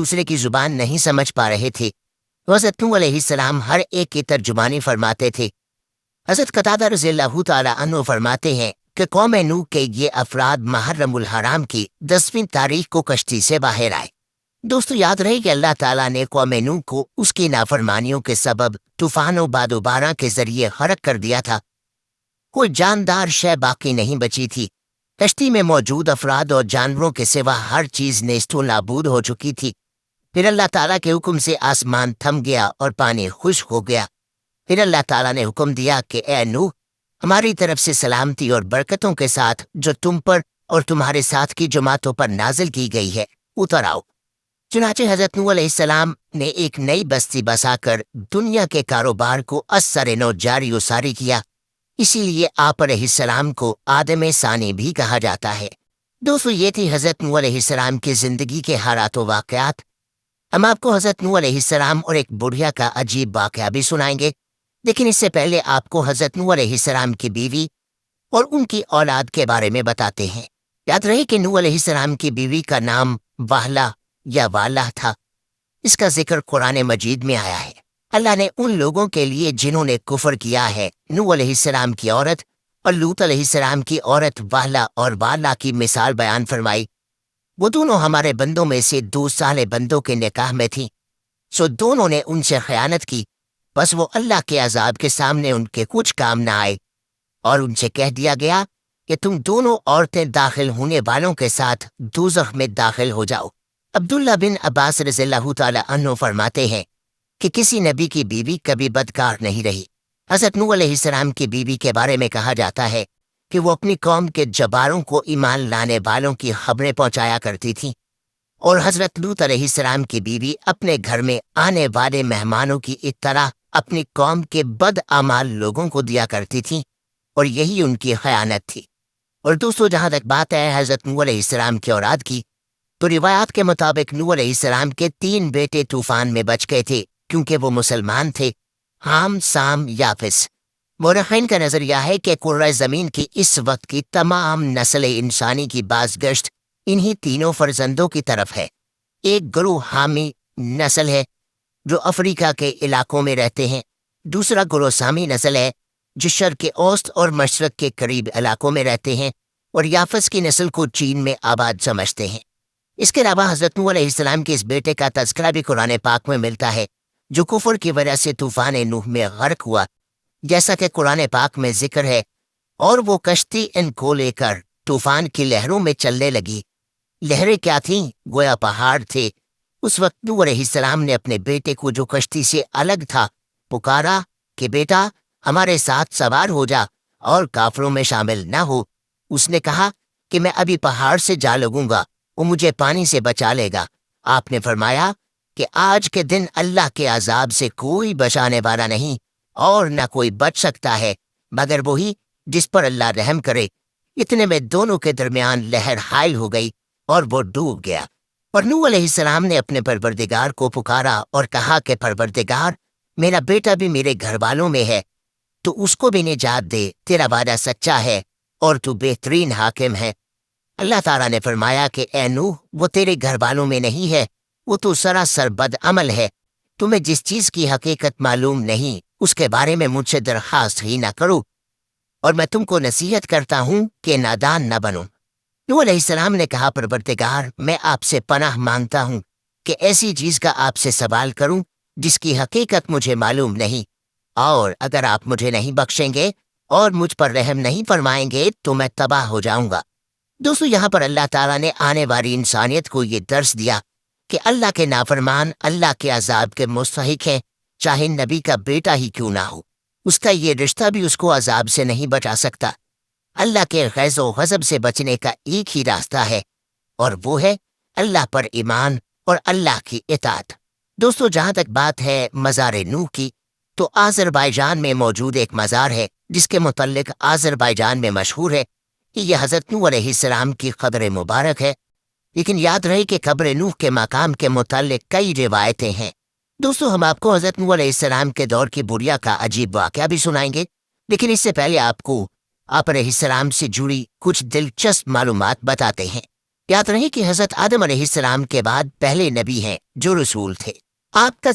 दूसरे की जुबान नहीं समझ पा रहे थे। हज़रत नूह अलैहिस्सलाम हर एक की तर्जुमानी फरमाते थे। हज़रत कतादा रज़ियल्लाहु ताला अन्हु फरमाते हैं कि कौम नूह के ये अफराद मुहर्रमुल हराम की 10वीं तारीख को कश्ती से बाहर आए। दोस्तों, याद रहे कि अल्लाह ताला ने कौम नूह को उसकी नाफरमानियों के सबब तूफानों बादोबारा के जरिए गरक कर दिया था। कोई जानदार शय बाकी नहीं बची थी। कश्ती में मौजूद अफराद और जानवरों के सिवा हर चीज नेस्तो नाबूद हो चुकी थी। फिर अल्लाह ताला के हुक्म से आसमान थम गया और पानी खुश्क हो गया। फिर अल्लाह ताला ने हुक्म दिया कि ए नूह, हमारी तरफ से सलामती और बरकतों के साथ जो तुम पर और तुम्हारे साथ की जमातों पर नाजिल की गई है उतर आओ। चुनाचे हज़रत नूह अलैहिस्सलाम ने एक नई बस्ती बसाकर दुनिया के कारोबार को असर-ए-नौ जारी व सारी किया। इसीलिए आप अलैहिस्सलाम को आदम सानी भी कहा जाता है। दोस्तों, ये थी हज़रत नूह अलैहिस्सलाम की ज़िंदगी के हालात व वाक़यात। हम आपको हज़रत नूह अलैहिस्सलाम और एक बुढ़िया का अजीब वाक़या भी सुनाएंगे, लेकिन इससे पहले आपको हज़रत नूह अलैहिस्सलाम की बीवी और उनकी औलाद के बारे में बताते हैं। याद रहे कि नूह अलैहिस्सलाम की बीवी का नाम वाहला या वाला था। इसका जिक्र कुरान मजीद में आया है। अल्लाह ने उन लोगों के लिए जिन्होंने कुफर किया है नूह अलैहिस्सलाम की औरत और लूत अलैहिस्सलाम की औरत वाहला और वाला की मिसाल बयान फरमाई। वो दोनों हमारे बंदों में से 2 साले बंदों के निकाह में थीं, सो दोनों ने उनसे खयानत की। बस वो अल्लाह के अजाब के सामने उनके कुछ काम न आए और उनसे कह दिया गया कि तुम दोनों औरतें दाखिल होने वालों के साथ दोज़ख में दाखिल हो जाओ। अब्दुल्ला बिन अब्बास रज़ियल्लाहु ताला अन्हु फरमाते हैं कि किसी नबी की बीवी कभी बदकार नहीं रही। हज़रत नूह अलैहिस्सलाम की बीवी के बारे में कहा जाता है कि वो अपनी कौम के जबारों को ईमान लाने वालों की खबरें पहुंचाया करती थी, और हज़रत लूत अलैहिस्सलाम की बीवी अपने घर में आने वाले मेहमानों की इत्तला अपनी कौम के बदआमाल लोगों को दिया करती थी, और यही उनकी खयानत थी। और दोस्तों, जहाँ तक बात है हज़रत नूह अलैहिस्सलाम की औलाद की, तो रिवायात के मुताबिक नूह अलैहिस्सलाम के 3 बेटे तूफान में बच गए थे क्योंकि वो मुसलमान थे, हाम, साम, याफिस। मुर्रखीन का नज़रिया है कि कुर्रा ज़मीन की इस वक्त की तमाम नस्ल इंसानी की बाज़गश्त इन्हीं तीनों फर्जंदों की तरफ है। एक गुरूह हामी नस्ल है जो अफ्रीका के इलाकों में रहते हैं। दूसरा गुरूह सामी नस्ल है जो शर्क़ औस्त और मशरक़ के करीब इलाकों में रहते हैं, और याफिस की नस्ल को चीन में आबाद समझते हैं। इसके अलावा हज़रत नूह अलैहिस्सलाम के इस बेटे का तज़किरा भी कुरान पाक में मिलता है जो कुफर की वजह से तूफान नूह में गर्क हुआ। जैसा कि कुरान पाक में जिक्र है, और वो कश्ती इनको लेकर तूफान की लहरों में चलने लगी। लहरें क्या थीं? गोया पहाड़ थे। उस वक्त नूह अलैहिस्सलाम ने अपने बेटे को, जो कश्ती से अलग था, पुकारा कि बेटा हमारे साथ सवार हो जा और काफिरों में शामिल न हो। उसने कहा कि मैं अभी पहाड़ से जा लगूंगा, वो मुझे पानी से बचा लेगा। आपने फरमाया कि आज के दिन अल्लाह के अजाब से कोई बचाने वाला नहीं और न कोई बच सकता है मगर वही जिस पर अल्लाह रहम करे। इतने में दोनों के दरमियान लहर हाइल हो गई और वो डूब गया। और नूह अलैहिस्सलाम ने अपने परवरदिगार को पुकारा और कहा कि परवरदिगार, मेरा बेटा भी मेरे घर वालों में है, तो उसको भी निजात दे। तेरा वादा सच्चा है और तू बेहतरीन हाकिम है। अल्लाह ताला ने फरमाया कि ए नूह, वो तेरे घर वालों में नहीं है, वो तो सरासर बदअमल है। तुम्हें जिस चीज की हकीकत मालूम नहीं उसके बारे में मुझसे दरखास्त ही ना करो, और मैं तुमको नसीहत करता हूँ कि नादान न बनो। नूह अलैहिस्सलाम ने कहा, परवरदिगार, मैं आपसे पनाह मांगता हूँ कि ऐसी चीज का आपसे सवाल करूँ जिसकी हकीकत मुझे मालूम नहीं, और अगर आप मुझे नहीं बख्शेंगे और मुझ पर रहम नहीं फरमाएंगे तो मैं तबाह हो जाऊंगा। दोस्तों, यहाँ पर अल्लाह ताला ने आने वाली इंसानियत को ये दर्स दिया कि अल्लाह के नाफरमान अल्लाह के अजाब के मुस्तहिक हैं, चाहे नबी का बेटा ही क्यों ना हो। उसका ये रिश्ता भी उसको अजाब से नहीं बचा सकता। अल्लाह के गैज़ो गज़ब से बचने का एक ही रास्ता है, और वो है अल्लाह पर ईमान और अल्लाह की इताअत। दोस्तों, जहाँ तक बात है मज़ार नूह की, तो आज़रबाईजान में मौजूद एक मज़ार है जिसके मुतल्लिक आज़रबाईजान में मशहूर है कि यह हज़रत नूह अलैहिस्सलाम की क़ब्र मुबारक है। लेकिन याद रहे कि क़ब्र नूह के मकाम के मुतल्लिक कई रिवायतें हैं। दोस्तों, हम आपको हज़रत नूह अलैहिस्सलाम के दौर की बुढ़िया का अजीब वाक़या भी सुनाएंगे, लेकिन इससे पहले आपको आप अलैहिस्सलाम से जुड़ी कुछ दिलचस्प मालूमात बताते हैं। یاد رہے کہ حضرت آدم علیہ السلام کے بعد پہلے نبی ہیں جو رسول تھے۔ آپ کا